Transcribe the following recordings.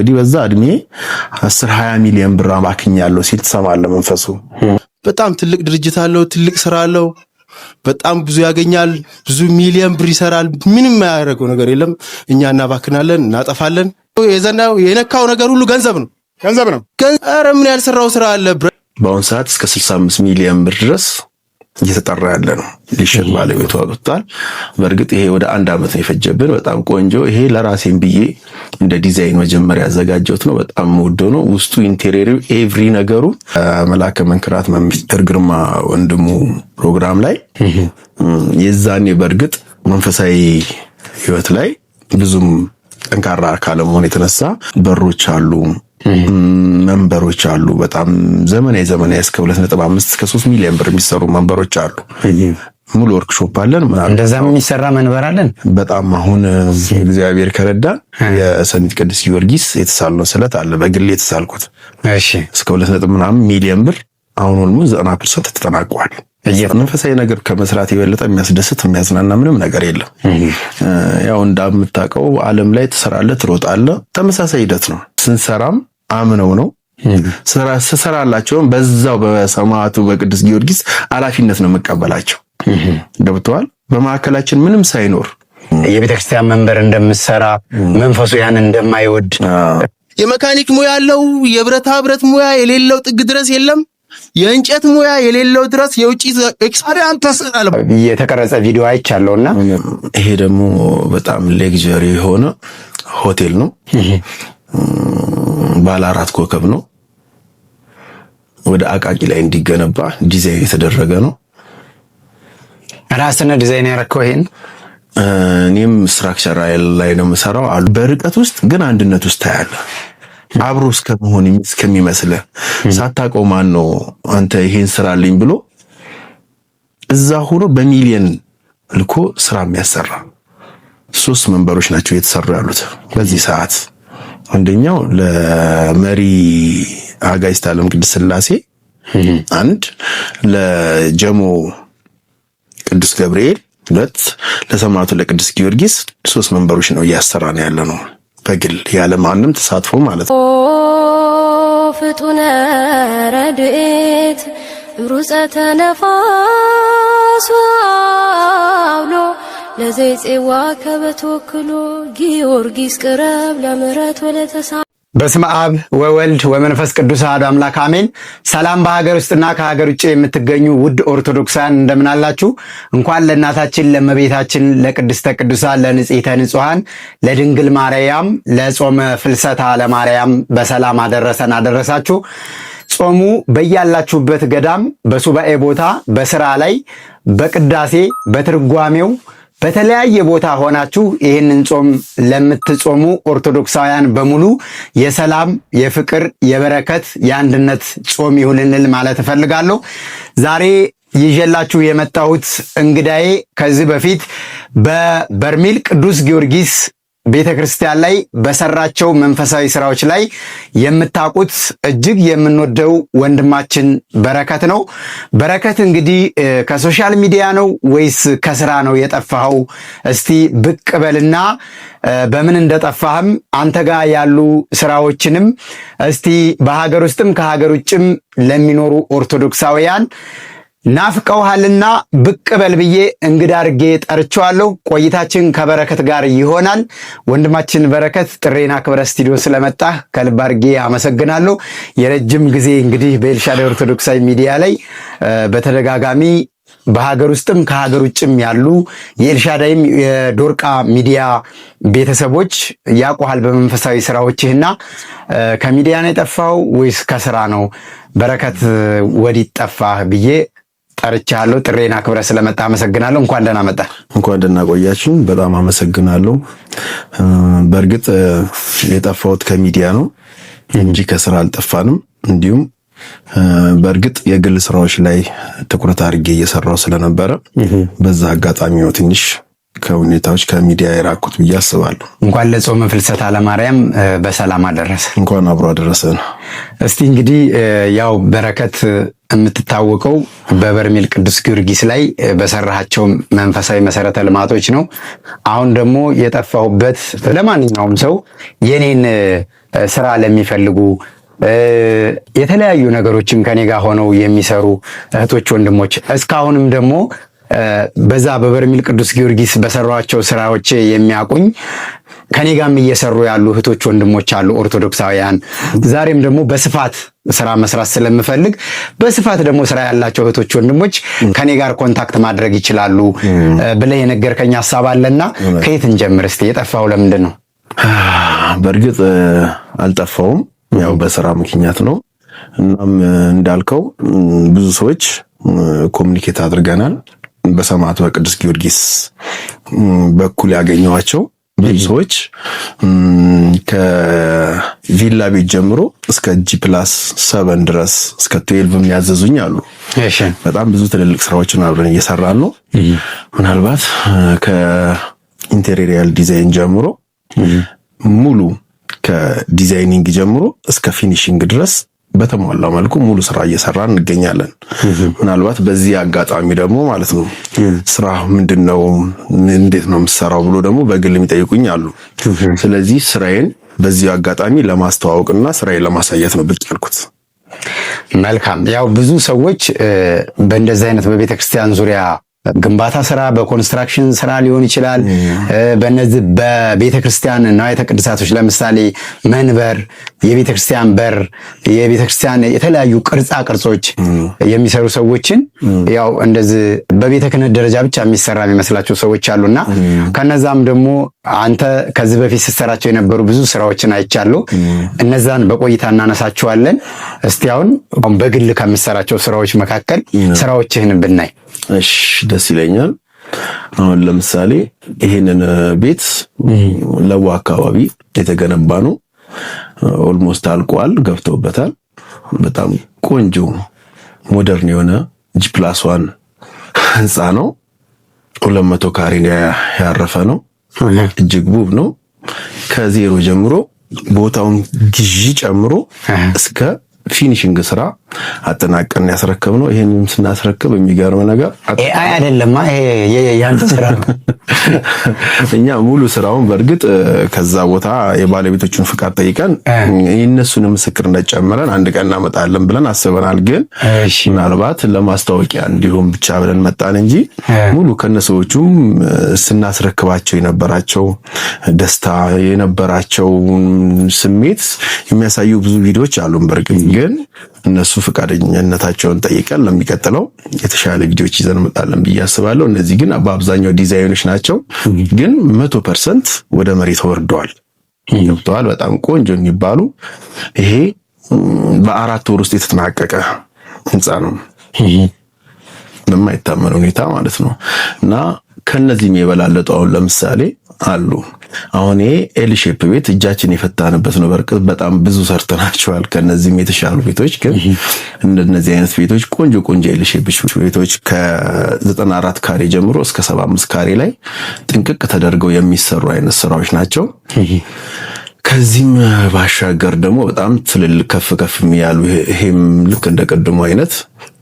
እንግዲህ በዛ እድሜ 10-20 ሚሊዮን ብር አባክኛለሁ ሲል ትሰማለህ መንፈሱ። በጣም ትልቅ ድርጅት አለው፣ ትልቅ ስራ አለው፣ በጣም ብዙ ያገኛል፣ ብዙ ሚሊዮን ብር ይሰራል። ምንም የማያደርገው ነገር የለም። እኛ እናባክናለን፣ እናጠፋለን። የዘናው የነካው ነገር ሁሉ ገንዘብ ነው። ኧረ ምን ያልሰራው ስራ አለ? በአሁን ሰዓት እስከ 65 ሚሊዮን ብር ድረስ እየተጠራ ያለ ነው። ሊሸጥ ባለቤቱ አውጥቷል። በእርግጥ ይሄ ወደ 1 አመት ነው የፈጀብን። በጣም ቆንጆ። ይሄ ለራሴን ብዬ እንደ ዲዛይን መጀመሪያ ያዘጋጀሁት ነው። በጣም ወዶ ነው። ውስጡ ኢንቴሪየሩ ኤቭሪ ነገሩ መላከ መንክራት መምህር ግርማ ወንድሙ ፕሮግራም ላይ የዛኔ በእርግጥ መንፈሳዊ ህይወት ላይ ብዙም ጠንካራ ካለመሆን የተነሳ በሮች አሉ፣ መንበሮች አሉ። በጣም ዘመናዊ እስከ 2.5 እስከ 3 ሚሊዮን ብር የሚሰሩ መንበሮች አሉ። ሙሉ ወርክሾፕ አለን። እንደዛም የሚሰራ መንበር አለን። በጣም አሁን እግዚአብሔር ከረዳን የሰኒት ቅዱስ ጊዮርጊስ የተሳልነው ስለት አለ። በግል የተሳልኩት እስከ 2.5 ሚሊዮን ብር አሁን ኦልሞስት 90% ተጠናቋል። መንፈሳዊ ነገር ከመስራት የበለጠ የሚያስደስት የሚያዝናና ምንም ነገር የለም። ያው እንደምታውቀው ዓለም ላይ ትሰራለህ፣ ትሮጣለህ። ተመሳሳይ ሂደት ነው። ስንሰራም አምነው ነው ስሰራላቸውም በዛው በሰማዕቱ በቅዱስ ጊዮርጊስ ኃላፊነት ነው መቀበላቸው። ገብተዋል። በማዕከላችን ምንም ሳይኖር የቤተክርስቲያን መንበር እንደምሰራ መንፈሱ ያን እንደማይወድ የመካኒክ ሙያ ያለው የብረታ ብረት ሙያ የሌለው ጥግ ድረስ የለም። የእንጨት ሙያ የሌለው ድረስ የውጪ ኤክስፒሪያንስ ተሰራለ። የተቀረጸ ቪዲዮ አይቻለውና ይሄ ደግሞ በጣም ሌክዠሪ የሆነ ሆቴል ነው። ባለ 4 ኮከብ ነው። ወደ አቃቂ ላይ እንዲገነባ ዲዛይን የተደረገ ነው። ራስና ዲዛይን ያረከው ይሄን እኔም ስትራክቸራል ላይ ነው የምሰራው አሉ። በርቀት ውስጥ ግን አንድነት ውስጥ ታያለ። አብሮ እስከሚመስል ሳታውቀው ማን ነው አንተ ይሄን ስራልኝ ብሎ እዛ ሆኖ በሚሊየን ልኮ ስራ የሚያሰራ 3 መንበሮች ናቸው የተሰሩ ያሉት በዚህ ሰዓት። አንደኛው ለመሪ አጋዕዝተ ዓለም ቅድስት ሥላሴ፣ አንድ ለጀሞ ቅዱስ ገብርኤል፣ 2 ለሰማዕቱ ለቅዱስ ጊዮርጊስ 3 መንበሮች ነው እያሰራን ያለ ነው በግል ያለ ማንም ተሳትፎ ማለት ነው። ፍጡነ ረድኤት ሩፀተ ነፋስ አውሎ ለዘይጼዋ ከበተወክሎ ጊዮርጊስ ቅረብ ለምሕረት ወለተሳ በስመ አብ ወወልድ ወመንፈስ ቅዱስ አሐዱ አምላክ አሜን። ሰላም በሀገር ውስጥና ከሀገር ውጭ የምትገኙ ውድ ኦርቶዶክሳን እንደምን አላችሁ? እንኳን ለእናታችን ለእመቤታችን ለቅድስተ ቅዱሳን ለንጽሕተ ንጹሐን ለድንግል ማርያም ለጾመ ፍልሰታ ለማርያም በሰላም አደረሰን አደረሳችሁ። ጾሙ በያላችሁበት ገዳም፣ በሱባኤ ቦታ፣ በስራ ላይ፣ በቅዳሴ፣ በትርጓሜው በተለያየ ቦታ ሆናችሁ ይህንን ጾም ለምትጾሙ ኦርቶዶክሳውያን በሙሉ የሰላም፣ የፍቅር፣ የበረከት፣ የአንድነት ጾም ይሁንልን ማለት እፈልጋለሁ። ዛሬ ይዤላችሁ የመጣሁት እንግዳዬ ከዚህ በፊት በበርሜል ቅዱስ ጊዮርጊስ ቤተክርስቲያን ላይ በሰራቸው መንፈሳዊ ስራዎች ላይ የምታውቁት እጅግ የምንወደው ወንድማችን በረከት ነው። በረከት እንግዲህ ከሶሻል ሚዲያ ነው ወይስ ከስራ ነው የጠፋኸው? እስቲ ብቅ በልና በምን እንደጠፋህም አንተ ጋር ያሉ ስራዎችንም እስቲ በሀገር ውስጥም ከሀገር ውጭም ለሚኖሩ ኦርቶዶክሳውያን ናፍቀውሃልና ብቅ በል ብዬ እንግዳ አድርጌ ጠርቼዋለሁ። ቆይታችን ከበረከት ጋር ይሆናል። ወንድማችን በረከት ጥሬና ክብረ ስቱዲዮ ስለመጣህ ከልብ አድርጌ አመሰግናለሁ። የረጅም ጊዜ እንግዲህ በኤልሻዳይ ኦርቶዶክሳዊ ሚዲያ ላይ በተደጋጋሚ በሀገር ውስጥም ከሀገር ውጭም ያሉ የኤልሻዳይም የዶርቃ ሚዲያ ቤተሰቦች ያውቁሃል በመንፈሳዊ ስራዎችህና ከሚዲያ ነው የጠፋው ወይስ ከስራ ነው? በረከት ወዲት ጠፋህ ብዬ ጠርቻለሁ። ጥሬና ክብረ ስለመጣ አመሰግናለሁ። እንኳን ደህና መጣ። እንኳን ደህና ቆያችሁ። በጣም አመሰግናለሁ። በእርግጥ የጠፋሁት ከሚዲያ ነው እንጂ ከስራ አልጠፋንም። እንዲሁም በእርግጥ የግል ስራዎች ላይ ትኩረት አድርጌ እየሰራው ስለነበረ በዛ አጋጣሚ ነው ትንሽ ከሁኔታዎች ከሚዲያ የራኩት ብዬ አስባለሁ። እንኳን ለጾመ ፍልሰታ ለማርያም በሰላም አደረሰ። እንኳን አብሮ አደረሰን። እስቲ እንግዲህ ያው በረከት የምትታወቀው በበርሜል ቅዱስ ጊዮርጊስ ላይ በሰራሃቸው መንፈሳዊ መሰረተ ልማቶች ነው። አሁን ደግሞ የጠፋሁበት ለማንኛውም ሰው የኔን ስራ ለሚፈልጉ የተለያዩ ነገሮችን ከኔ ጋር ሆነው የሚሰሩ እህቶች ወንድሞች እስካሁንም ደግሞ በዛ በበርሜል ቅዱስ ጊዮርጊስ በሰሯቸው ስራዎች የሚያቁኝ ከኔ ጋርም እየሰሩ ያሉ እህቶች ወንድሞች አሉ ኦርቶዶክሳውያን። ዛሬም ደግሞ በስፋት ስራ መስራት ስለምፈልግ በስፋት ደግሞ ስራ ያላቸው እህቶች ወንድሞች ከኔ ጋር ኮንታክት ማድረግ ይችላሉ ብለህ የነገርከኝ ሐሳብ አለና ከየት እንጀምር እስቲ? የጠፋው ለምንድን ነው? በእርግጥ አልጠፋውም፣ ያው በስራ ምክንያት ነው። እናም እንዳልከው ብዙ ሰዎች ኮሚኒኬት አድርገናል። በሰማዕቱ በቅዱስ ጊዮርጊስ በኩል ያገኘዋቸው ብዙ ሰዎች ከቪላ ቤት ጀምሮ እስከ G+7 ድረስ እስከ 12 የሚያዘዙኝ አሉ። በጣም ብዙ ትልልቅ ስራዎችን አብረን እየሰራን ነው። ምናልባት ከኢንቴሪየር ዲዛይን ጀምሮ ሙሉ ከዲዛይኒንግ ጀምሮ እስከ ፊኒሺንግ ድረስ በተሟላ መልኩ ሙሉ ስራ እየሰራን እንገኛለን። ምናልባት በዚህ አጋጣሚ ደግሞ ማለት ነው ስራ ምንድነው እንዴት ነው የምሰራው ብሎ ደግሞ በግል የሚጠይቁኝ አሉ። ስለዚህ ስራዬን በዚህ አጋጣሚ ለማስተዋወቅና ስራዬን ለማሳየት ነው ብቅ ያልኩት። መልካም። ያው ብዙ ሰዎች በእንደዚህ አይነት በቤተክርስቲያን ዙሪያ ግንባታ ስራ፣ በኮንስትራክሽን ስራ ሊሆን ይችላል። በእነዚህ በቤተክርስቲያን ንዋየ ቅድሳቶች ለምሳሌ መንበር፣ የቤተክርስቲያን በር፣ የቤተክርስቲያን የተለያዩ ቅርጻ ቅርጾች የሚሰሩ ሰዎችን ያው እንደዚህ በቤተ ክህነት ደረጃ ብቻ የሚሰራ የሚመስላቸው ሰዎች አሉና ከነዛም ደግሞ አንተ ከዚህ በፊት ስትሰራቸው የነበሩ ብዙ ስራዎችን አይቻለሁ። እነዛን በቆይታ እናነሳቸዋለን። እስቲ አሁን በግል ከምትሰራቸው ስራዎች መካከል ስራዎችህን ብናይ። እሺ ደስ ይለኛል። አሁን ለምሳሌ ይሄንን ቤት ለዋ አካባቢ የተገነባ ነው። ኦልሞስት አልቋል፣ ገብተውበታል። በጣም ቆንጆ ሞደርን የሆነ G+1 ህንፃ ነው። 200 ካሬ ያረፈ ነው። እጅግ ውብ ነው። ከዜሮ ጀምሮ ቦታውን ግዢ ጨምሮ እስከ ፊኒሺንግ ስራ አጠናቀን ያስረከብነው። ይሄንን ስናስረክብ የሚገርም ነገር ኤአይ አይደለም፣ ይሄ ያንተ ስራ ነው። እኛ ሙሉ ስራውን በእርግጥ ከዛ ቦታ የባለቤቶቹን ፍቃድ ጠይቀን የነሱን ምስክርነት ጨምረን አንድ ቀን እናመጣለን ብለን አስበናል። ግን ምናልባት ለማስታወቂያ እንዲሁም ብቻ ብለን መጣን እንጂ ሙሉ ከነሰዎቹም ስናስረክባቸው የነበራቸው ደስታ የነበራቸው ስሜት የሚያሳዩ ብዙ ቪዲዮዎች አሉን። በእርግጥ ግን እነሱ ፍቃደኝነታቸውን ጠይቀን ለሚቀጥለው የተሻለ ቪዲዮዎች ይዘን እንመጣለን ብዬ አስባለሁ። እነዚህ ግን በአብዛኛው ዲዛይኖች ናቸው፣ ግን 100% ወደ መሬት ወርደዋል። ገብተዋል። በጣም ቆንጆ የሚባሉ ይሄ በ4 ወር ውስጥ የተጠናቀቀ ህንፃ ነው በማይታመን ሁኔታ ማለት ነው። እና ከነዚህም የበላለጡ አሁን ለምሳሌ አሉ። አሁን ይሄ ኤል ሼፕ ቤት እጃችን የፈታንበት ነው። በርቀት በጣም ብዙ ሰርተናቸዋል። ከነዚህም የተሻሉ ቤቶች ግን እንደነዚህ አይነት ቤቶች ቆንጆ ኤል ሼፕ ቤቶች ከ94 ካሬ ጀምሮ እስከ 75 ካሬ ላይ ጥንቅቅ ተደርገው የሚሰሩ አይነት ስራዎች ናቸው። ከዚህም ባሻገር ደግሞ በጣም ትልልቅ ከፍ የሚያሉ ይሄም ልክ እንደ ቀድሞ አይነት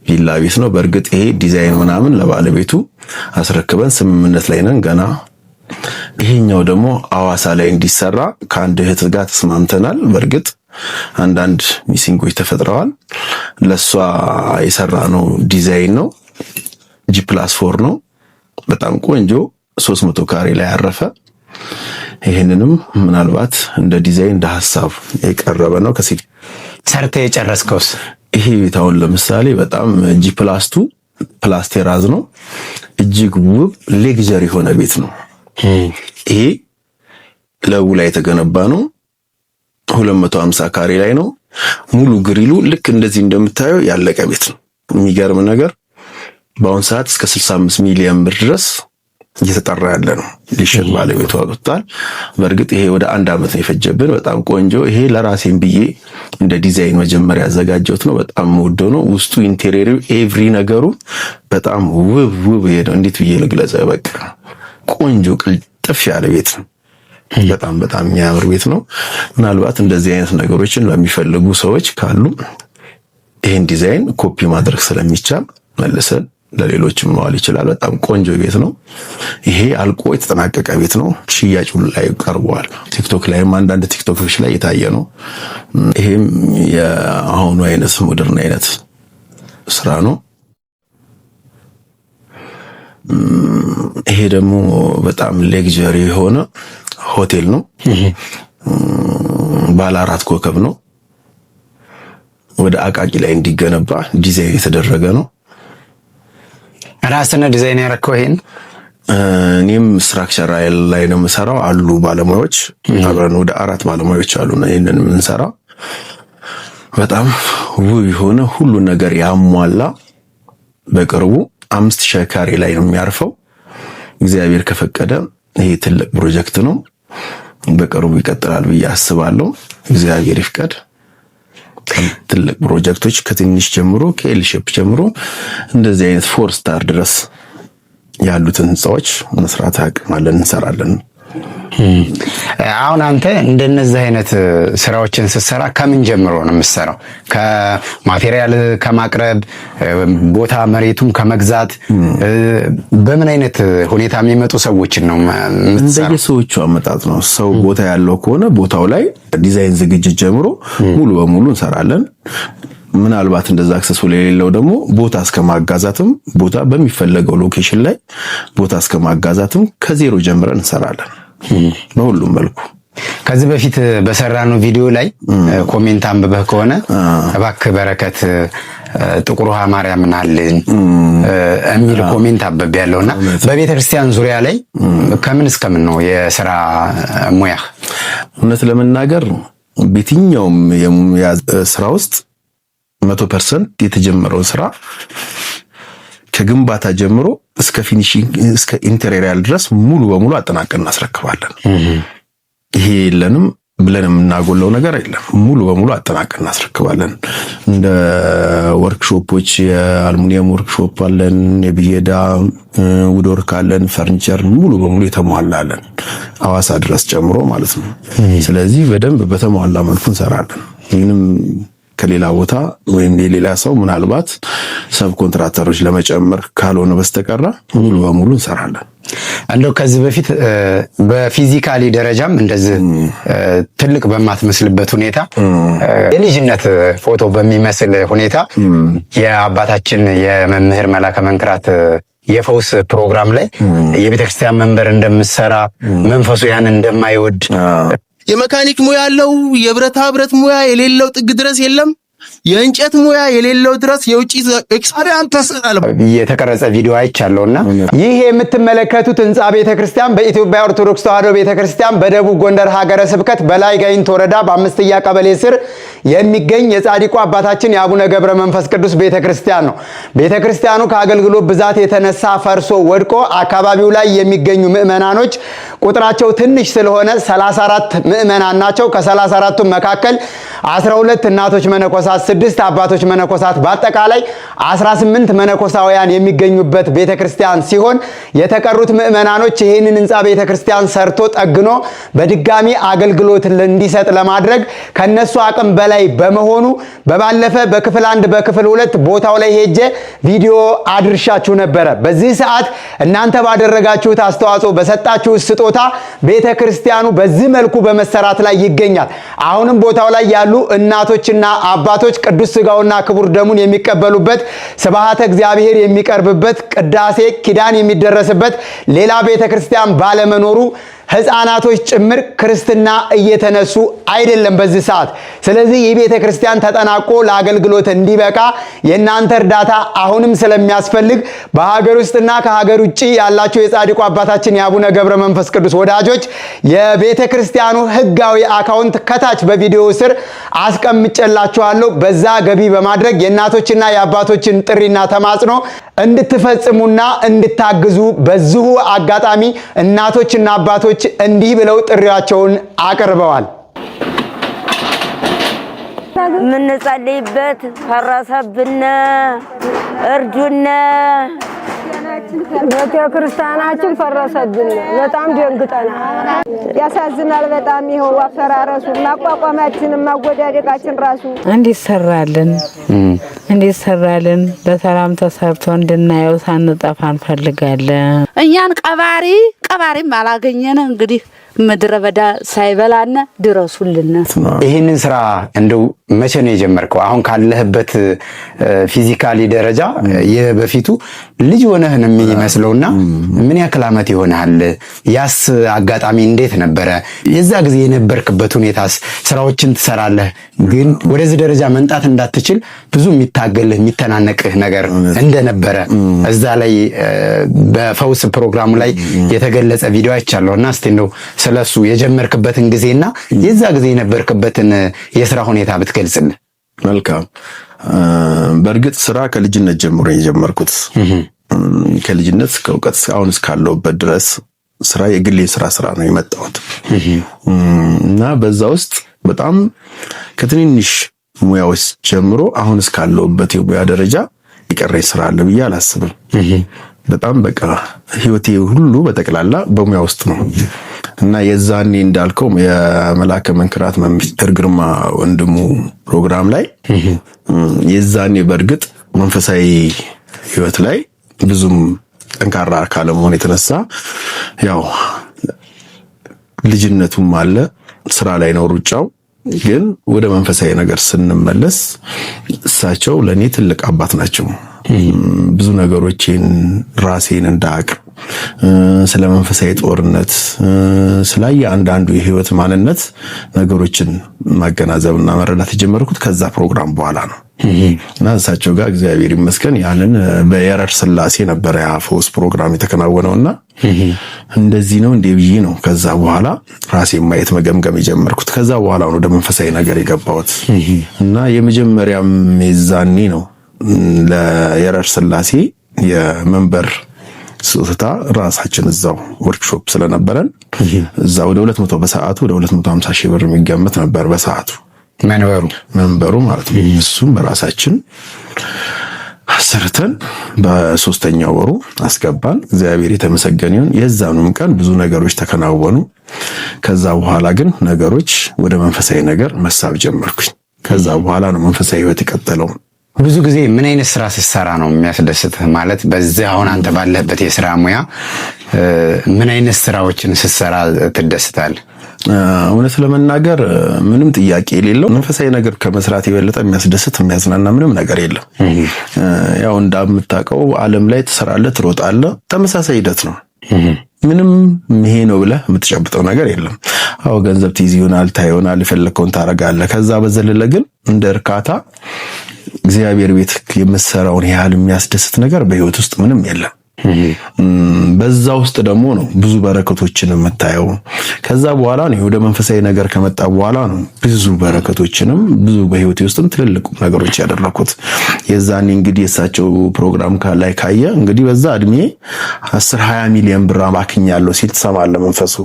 ቪላ ቤት ነው። በእርግጥ ይሄ ዲዛይን ምናምን ለባለቤቱ አስረክበን ስምምነት ላይ ነን ገና። ይሄኛው ደግሞ አዋሳ ላይ እንዲሰራ ከአንድ እህት ጋር ተስማምተናል። በእርግጥ አንዳንድ ሚሲንጎች ተፈጥረዋል። ለሷ የሰራ ነው ዲዛይን ነው። G+4 ነው። በጣም ቆንጆ 300 ካሬ ላይ ያረፈ። ይሄንንም ምናልባት እንደ ዲዛይን እንደ ሐሳብ የቀረበ ነው። ከሲል ሰርተ የጨረስከውስ ይሄ ቤት አሁን ለምሳሌ በጣም G+2 ፕላስ ቴራዝ ነው። እጅግ ውብ ሌግዠሪ የሆነ ቤት ነው። ይሄ ለቡ ላይ የተገነባ ነው። 250 ካሬ ላይ ነው። ሙሉ ግሪሉ ልክ እንደዚህ እንደምታየው ያለቀ ቤት ነው። የሚገርም ነገር በአሁን ሰዓት እስከ 65 ሚሊዮን ብር ድረስ እየተጠራ ያለ ነው። ሊሸጥ ባለቤቱ አውጥቷል። በእርግጥ ይሄ ወደ 1 ዓመት ነው የፈጀብን። በጣም ቆንጆ ይሄ ለራሴን ብዬ እንደ ዲዛይን መጀመሪያ ያዘጋጀሁት ነው። በጣም ወዶ ነው። ውስጡ ኢንቴሪየሩ ኤቭሪ ነገሩ በጣም ውብ ይሄ ነው። እንዴት ብዬ ልግለጸው? በቃ ቆንጆ ቅልጥፍ ያለ ቤት ነው። በጣም በጣም የሚያምር ቤት ነው። ምናልባት እንደዚህ አይነት ነገሮችን ለሚፈልጉ ሰዎች ካሉ ይሄን ዲዛይን ኮፒ ማድረግ ስለሚቻል መልሰን ለሌሎችም መዋል ይችላል። በጣም ቆንጆ ቤት ነው። ይሄ አልቆ የተጠናቀቀ ቤት ነው። ሽያጭ ላይ ቀርቧል። ቲክቶክ ላይም አንዳንድ ቲክቶኮች ላይ የታየ ነው። ይሄም የአሁኑ አይነት ሞደርን አይነት ስራ ነው። ይሄ ደግሞ በጣም ሌግጀሪ የሆነ ሆቴል ነው። ባለ 4 ኮከብ ነው። ወደ አቃቂ ላይ እንዲገነባ ዲዛይን የተደረገ ነው። ራስና ዲዛይን ያረከው ይሄን? እኔም ስትራክቸር ላይ ነው የምሰራው። አሉ ባለሙያዎች አብረን ወደ 4 ባለሙያዎች አሉና ይሄንን የምንሰራው በጣም ውብ የሆነ ሁሉ ነገር ያሟላ በቅርቡ 5000 ካሬ ላይ ነው የሚያርፈው። እግዚአብሔር ከፈቀደ ይሄ ትልቅ ፕሮጀክት ነው። በቅርቡ ይቀጥላል ብዬ አስባለሁ። እግዚአብሔር ይፍቀድ። ትልቅ ፕሮጀክቶች ከትንሽ ጀምሮ ከኤል ሼፕ ጀምሮ እንደዚህ አይነት 4 ስታር ድረስ ያሉትን ህንጻዎች መስራት አቅም አለን፣ እንሰራለን። አሁን አንተ እንደነዚህ አይነት ስራዎችን ስትሰራ ከምን ጀምሮ ነው የምትሰራው? ከማቴሪያል ከማቅረብ ቦታ መሬቱም ከመግዛት በምን አይነት ሁኔታ የሚመጡ ሰዎችን ነው የምትሰራው? እንደየሰዎቹ አመጣጥ ነው። ሰው ቦታ ያለው ከሆነ ቦታው ላይ ዲዛይን ዝግጅት ጀምሮ ሙሉ በሙሉ እንሰራለን። ምናልባት እንደዛ አክሰስፉል የሌለው ደግሞ ቦታ እስከማጋዛትም ቦታ በሚፈለገው ሎኬሽን ላይ ቦታ እስከማጋዛትም ከዜሮ ጀምረን እንሰራለን በሁሉም መልኩ። ከዚህ በፊት በሰራነው ቪዲዮ ላይ ኮሜንት አንብበህ ከሆነ እባክህ በረከት ጥቁር ውሃ ማርያምን አለን የሚል ኮሜንት አበብያለሁና በቤተ ክርስቲያን ዙሪያ ላይ ከምን እስከምን ነው የሥራ ሙያ? እውነት ለመናገር በየትኛውም የሙያ ስራ ውስጥ 100% የተጀመረው ስራ ከግንባታ ጀምሮ እስከ ፊኒሺንግ እስከ ኢንተሪየር ድረስ ሙሉ በሙሉ አጠናቀን እናስረክባለን። ይሄ የለንም ብለን የምናጎለው ነገር የለም። ሙሉ በሙሉ አጠናቀን እናስረክባለን። እንደ ወርክሾፖች የአልሙኒየም ወርክሾፕ አለን፣ የብየዳ ውድወርክ አለን፣ ፈርኒቸር ሙሉ በሙሉ የተሟላለን አዋሳ ድረስ ጨምሮ ማለት ነው። ስለዚህ በደንብ በተሟላ መልኩ እንሰራለን። ምንም ከሌላ ቦታ ወይም የሌላ ሰው ምናልባት ሰብ ኮንትራክተሮች ለመጨመር ካልሆነ በስተቀር ሙሉ በሙሉ እንሰራለን። እንደው ከዚህ በፊት በፊዚካሊ ደረጃም እንደዚህ ትልቅ በማትመስልበት ሁኔታ የልጅነት ፎቶ በሚመስል ሁኔታ የአባታችን የመምህር መላከ መንክራት የፈውስ ፕሮግራም ላይ የቤተክርስቲያን መንበር እንደምሰራ መንፈሱ ያን እንደማይወድ የመካኒክ ሙያ ያለው የብረታ ብረት ሙያ የሌለው ጥግ ድረስ የለም። የእንጨት ሙያ የሌለው ድረስ የውጪ ኤክስፒሪያንስ ተሰራለ የተቀረጸ ቪዲዮ አይቻለውና ይህ የምትመለከቱት ህንጻ ቤተክርስቲያን በኢትዮጵያ ኦርቶዶክስ ተዋሕዶ ቤተክርስቲያን በደቡብ ጎንደር ሀገረ ስብከት በላይ ጋይንት ወረዳ በ5ኛ ቀበሌ ስር የሚገኝ የጻድቁ አባታችን የአቡነ ገብረ መንፈስ ቅዱስ ቤተክርስቲያን ነው። ቤተክርስቲያኑ ከአገልግሎት ብዛት የተነሳ ፈርሶ ወድቆ አካባቢው ላይ የሚገኙ ምዕመናኖች ቁጥራቸው ትንሽ ስለሆነ 34 ምዕመናን ናቸው። ከ34ቱ መካከል 12 እናቶች መነኮሳት፣ 6 አባቶች መነኮሳት በአጠቃላይ 18 መነኮሳውያን የሚገኙበት ቤተክርስቲያን ሲሆን የተቀሩት ምዕመናኖች ይህንን ህንጻ ቤተክርስቲያን ሰርቶ ጠግኖ በድጋሚ አገልግሎት እንዲሰጥ ለማድረግ ከነሱ አቅም በላይ በመሆኑ በባለፈ በክፍል 1 በክፍል 2 ቦታው ላይ ሄጄ ቪዲዮ አድርሻችሁ ነበረ። በዚህ ሰዓት እናንተ ባደረጋችሁት አስተዋጽኦ በሰጣችሁ ስጦታ ቤተክርስቲያኑ በዚህ መልኩ በመሰራት ላይ ይገኛል። አሁንም ቦታው ላይ ያሉ እናቶችና አባቶች ቅዱስ ሥጋውና ክቡር ደሙን የሚቀበሉበት፣ ስብሐተ እግዚአብሔር የሚቀርብበት፣ ቅዳሴ ኪዳን የሚደረስበት ሌላ ቤተክርስቲያን ባለመኖሩ ህፃናቶች ጭምር ክርስትና እየተነሱ አይደለም በዚህ ሰዓት። ስለዚህ ይህ ቤተክርስቲያን ተጠናቆ ለአገልግሎት እንዲበቃ የእናንተ እርዳታ አሁንም ስለሚያስፈልግ በሀገር ውስጥና ከሀገር ውጪ ያላችሁ የጻድቁ አባታችን የአቡነ ገብረ መንፈስ ቅዱስ ወዳጆች የቤተክርስቲያኑ ህጋዊ አካውንት ከታች በቪዲዮ ስር አስቀምጬላችኋለሁ። በዛ ገቢ በማድረግ የእናቶችና የአባቶችን ጥሪና ተማጽኖ እንድትፈጽሙና እንድታግዙ በዚሁ አጋጣሚ እናቶችና አባቶች እንዲህ ብለው ጥሪያቸውን አቅርበዋል። ምን ጸልይበት ፈረሰብነ እርዱነ ቤተ ክርስቲያናችን ፈረሰብን። በጣም ደንግጠናል። ያሳዝናል በጣም ይኸው አፈራረሱ፣ ማቋቋማችን፣ ማጎዳደቃችን ራሱ እንዲሰራልን በሰላም ተሰርቶ እንድናየው ሳንጠፋ እንፈልጋለን። እኛን ቀባሪም አላገኘን። እንግዲህ ምድረ በዳ ሳይበላነ ድረሱልን። ይህንን ስራ እንደው መቼ ነው የጀመርከው? አሁን ካለህበት ፊዚካሊ ደረጃ የበፊቱ ልጅ ሆነህ ነው የሚመስለውና ምን ያክል ዓመት ይሆናል? ያስ አጋጣሚ እንዴት ነበረ? የዛ ጊዜ የነበርክበት ሁኔታስ? ስራዎችን ትሰራለህ፣ ግን ወደዚህ ደረጃ መንጣት እንዳትችል ብዙ የሚታገልህ የሚተናነቅህ ነገር እንደነበረ እዛ ላይ በፈውስ ፕሮግራሙ ላይ የተገለጸ ቪዲዮ አይቻለሁና እስቲ እንደው ስለሱ የጀመርክበትን ጊዜና የዛ ጊዜ የነበርክበትን የስራ ሁኔታ ብትገልጽልህ። መልካም። በእርግጥ ስራ ከልጅነት ጀምሮ የጀመርኩት ከልጅነት ከእውቀት አሁን እስካለሁበት ድረስ ስራ የግሌ ስራ ነው የመጣሁት እና በዛ ውስጥ በጣም ከትንንሽ ሙያዎች ጀምሮ አሁን እስካለሁበት የሙያ ደረጃ የቀረኝ ስራ አለ ብዬ አላስብም። በጣም በቃ ህይወቴ ሁሉ በጠቅላላ በሙያ ውስጥ ነው እና የዛኔ እንዳልከው የመላከ መንክራት መምህር ግርማ ወንድሙ ፕሮግራም ላይ የዛኔ በእርግጥ መንፈሳዊ ህይወት ላይ ብዙም ጠንካራ ካለመሆን የተነሳ ያው ልጅነቱም አለ፣ ስራ ላይ ነው ሩጫው። ግን ወደ መንፈሳዊ ነገር ስንመለስ እሳቸው ለኔ ትልቅ አባት ናቸው። ብዙ ነገሮችን ራሴን እንዳውቅ ስለ መንፈሳዊ ጦርነት ስላየ አንዳንዱ የህይወት ማንነት ነገሮችን ማገናዘብና መረዳት የጀመርኩት ከዛ ፕሮግራም በኋላ ነው እና እሳቸው ጋር እግዚአብሔር ይመስገን ያንን በየረር ስላሴ ነበር ያ ፈውስ ፕሮግራም የተከናወነውና እንደዚህ ነው ብዬ ነው ከዛ በኋላ ራሴን ማየት መገምገም የጀመርኩት። ከዛ በኋላ ነው ወደ መንፈሳዊ ነገር የገባሁት እና የመጀመሪያም የዛኔ ነው ለየረር ስላሴ የመንበር ስጦታ ራሳችን እዛው ወርክሾፕ ስለነበረን እዛ ወደ 200 በሰዓቱ ወደ 250 ሺህ ብር የሚገመት ነበር በሰዓቱ መንበሩ ማለት ነው። እሱም በራሳችን አሰርተን በሶስተኛው ወሩ አስገባን። እግዚአብሔር የተመሰገነ ይሁን። የዛኑም ቀን ብዙ ነገሮች ተከናወኑ። ከዛ በኋላ ግን ነገሮች ወደ መንፈሳዊ ነገር መሳብ ጀመርኩኝ። ከዛ በኋላ ነው መንፈሳዊ ህይወት የቀጠለው። ብዙ ጊዜ ምን አይነት ስራ ስትሰራ ነው የሚያስደስትህ? ማለት በዚህ አሁን አንተ ባለህበት የስራ ሙያ ምን አይነት ስራዎችን ስትሰራ ትደስታለህ? እውነት ለመናገር ምንም ጥያቄ የሌለው መንፈሳዊ ነገር ከመስራት የበለጠ የሚያስደስት የሚያዝናና ምንም ነገር የለም። ያው እንደምታውቀው ዓለም ላይ ትሰራለህ፣ ትሮጣለህ፣ ተመሳሳይ ሂደት ነው። ምንም ይሄ ነው ብለህ የምትጨብጠው ነገር የለም። አዎ ገንዘብ ትይዝ ይሆናል፣ ታይሆናል፣ የፈለከውን ታረጋለህ። ከዛ በዘለለ ግን እንደ እርካታ እግዚአብሔር ቤት የምትሰራውን ያህል የሚያስደስት ነገር በህይወት ውስጥ ምንም የለም። በዛ ውስጥ ደግሞ ነው ብዙ በረከቶችን የምታየው። ከዛ በኋላ ነው ወደ መንፈሳዊ ነገር ከመጣ በኋላ ነው ብዙ በረከቶችንም ብዙ በህይወቴ ውስጥም ትልልቅ ነገሮች ያደረኩት። የዛኔ እንግዲህ የሳቸው ፕሮግራም ላይ ካየ እንግዲህ በዛ እድሜ 10-20 ሚሊዮን ብር አባክኛለሁ ሲል ትሰማለህ መንፈሱ።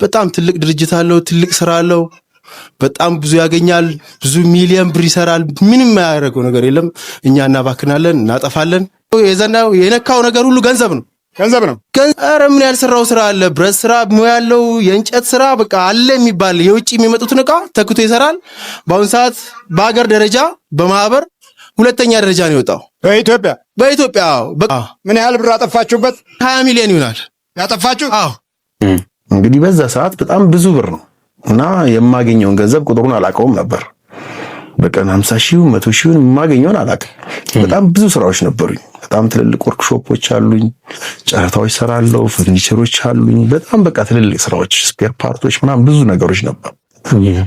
በጣም ትልቅ ድርጅት አለው፣ ትልቅ ስራ አለው፣ በጣም ብዙ ያገኛል፣ ብዙ ሚሊዮን ብር ይሰራል። ምንም የማያደርገው ነገር የለም። እኛ እናባክናለን፣ እናጠፋለን። የነካው ነገር ሁሉ ገንዘብ ነው። ኧረ ምን ያልሰራው ስራ አለ? ብረት ስራ ያለው የእንጨት ስራ በቃ አለ የሚባል የውጭ የሚመጡትን ዕቃ ተክቶ ይሰራል። በአሁን ሰዓት በአገር ደረጃ በማህበር 2ኛ ደረጃ ነው የወጣው በኢትዮጵያ። ምን ያህል ብር አጠፋችሁበት? 20 ሚሊዮን ይሆናል ያጠፋችሁ? አዎ እንግዲህ በዛ ሰዓት በጣም ብዙ ብር ነው እና የማገኘውን ገንዘብ ቁጥሩን አላውቀውም ነበር። በቀን 50 ሺህ 100 ሺህ የማገኘውን አላውቅም። በጣም ብዙ ስራዎች ነበሩኝ። በጣም ትልልቅ ወርክሾፖች አሉኝ፣ ጨረታዎች ሰራለሁ፣ ፈርኒቸሮች አሉኝ። በጣም በቃ ትልልቅ ስራዎች፣ ስፔር ፓርቶች ምናምን ብዙ ነገሮች ነበሩ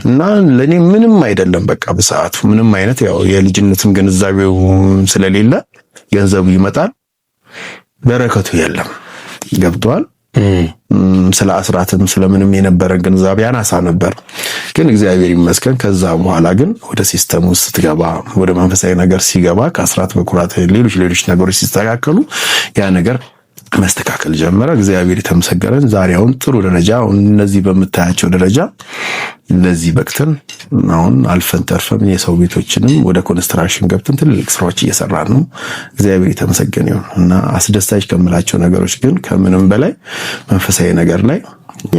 እና ለኔ ምንም አይደለም። በቃ በሰዓቱ ምንም አይነት ያው የልጅነትም ግንዛቤው ስለሌለ ገንዘቡ ይመጣል፣ በረከቱ የለም። ገብቷል። ስለ አስራትም ስለምንም የነበረ ግንዛቤ አናሳ ነበር። ግን እግዚአብሔር ይመስገን ከዛ በኋላ ግን ወደ ሲስተም ውስጥ ስትገባ ወደ መንፈሳዊ ነገር ሲገባ ከአስራት በኩራት ሌሎች ነገሮች ሲስተካከሉ ያ ነገር መስተካከል ጀመረ። እግዚአብሔር የተመሰገነ። ዛሬ አሁን ጥሩ ደረጃ አሁን እነዚህ በምታያቸው ደረጃ ለዚህ በቅተን አሁን አልፈን ተርፈን የሰው ቤቶችንም ወደ ኮንስትራክሽን ገብተን ትልልቅ ስራዎች እየሰራን ነው። እግዚአብሔር የተመሰገነ ይሁን እና አስደሳች ከምላቸው ነገሮች ግን ከምንም በላይ መንፈሳዊ ነገር ላይ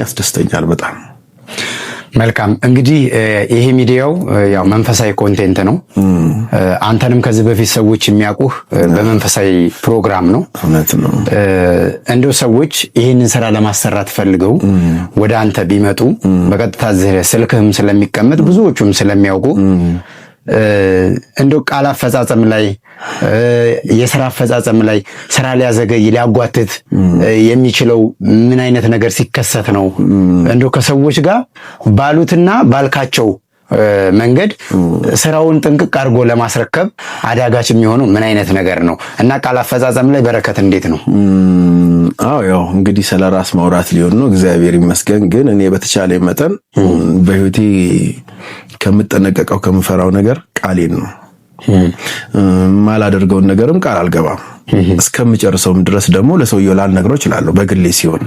ያስደስተኛል በጣም። መልካም እንግዲህ ይሄ ሚዲያው ያው መንፈሳዊ ኮንቴንት ነው። አንተንም ከዚህ በፊት ሰዎች የሚያውቁህ በመንፈሳዊ ፕሮግራም ነው። እውነት ነው። እንደው ሰዎች ይህንን ስራ ለማሰራት ፈልገው ወደ አንተ ቢመጡ በቀጥታ ስልክህም ስለሚቀመጥ ብዙዎቹም ስለሚያውቁ እንደው ቃል አፈጻጸም ላይ የስራ አፈጻጸም ላይ ስራ ሊያዘገይ ሊያጓትት የሚችለው ምን አይነት ነገር ሲከሰት ነው? እንደው ከሰዎች ጋር ባሉትና ባልካቸው መንገድ ስራውን ጥንቅቅ አድርጎ ለማስረከብ አዳጋች የሚሆነው ምን አይነት ነገር ነው? እና ቃል አፈጻጸም ላይ በረከት እንዴት ነው? አዎ ያው እንግዲህ ስለራስ ማውራት ሊሆን ነው። እግዚአብሔር ይመስገን። ግን እኔ በተቻለ መጠን በህይወቴ ከምጠነቀቀው ከምፈራው ነገር ቃሌን ነው። ማላደርገውን ነገርም ቃል አልገባም። እስከምጨርሰውም ድረስ ደግሞ ለሰውየው ላልነግረው እችላለሁ በግሌ ሲሆን፣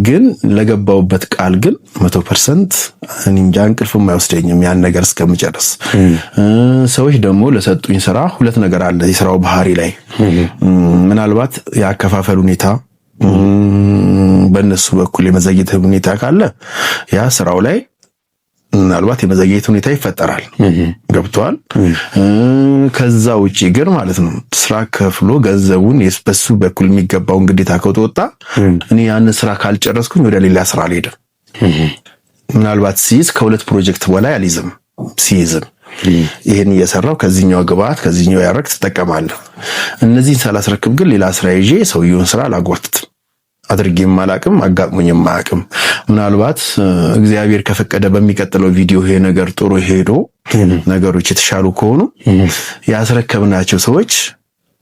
ግን ለገባውበት ቃል ግን 100% እኔ እንጃ እንቅልፍም አይወስደኝም ያን ነገር እስከምጨርስ። ሰዎች ደግሞ ለሰጡኝ ስራ ሁለት ነገር አለ የስራው ባህሪ ላይ ምናልባት ያከፋፈል ሁኔታ በእነሱ በኩል የመዘግየት ሁኔታ ካለ ያ ስራው ላይ ምናልባት የመዘግየት ሁኔታ ይፈጠራል። ገብቷል። ከዛ ውጪ ግን ማለት ነው ስራ ከፍሎ ገንዘቡን በሱ በኩል የሚገባውን ግዴታ ከተወጣ እኔ ያን ስራ ካልጨረስኩኝ ወደ ሌላ ስራ አልሄድም። ምናልባት ሲይዝ ከሁለት ፕሮጀክት በላይ አልይዝም። ሲይዝም ይሄን እየሰራው ከዚህኛው ግብአት ከዚህኛው ያረክ ተጠቀማለሁ። እነዚህን ሳላስረክብ ግን ሌላ ስራ ይዤ ሰውየውን ስራ አላጓትትም። አድርጌም አላቅም፣ አጋጥሞኝም አያቅም። ምናልባት እግዚአብሔር ከፈቀደ በሚቀጥለው ቪዲዮ ይሄ ነገር ጥሩ ሄዶ ነገሮች የተሻሉ ከሆኑ ያስረከብናቸው ሰዎች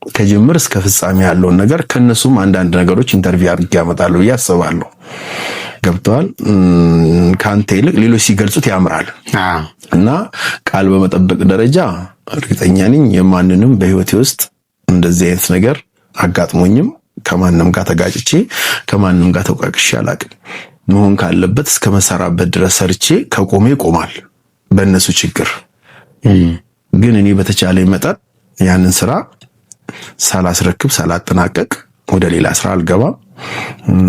ከጅምር እስከ ፍጻሜ ያለውን ነገር ከነሱም አንዳንድ ነገሮች ኢንተርቪው አድርጌ ያመጣሉ ብዬ አስባለሁ። ገብተዋል። ካንተ ይልቅ ሌሎች ሲገልጹት ያምራል እና ቃል በመጠበቅ ደረጃ እርግጠኛ ነኝ የማንንም በህይወቴ ውስጥ እንደዚህ አይነት ነገር አጋጥሞኝም ከማንም ጋር ተጋጭቼ ከማንም ጋር ተቋቅሼ አላቅም። መሆን ካለበት እስከ መሰራበት ድረስ ሰርቼ ከቆሜ ቆማል በእነሱ ችግር። ግን እኔ በተቻለ መጠን ያንን ስራ ሳላስረክብ ሳላጠናቀቅ ወደ ሌላ ስራ አልገባም።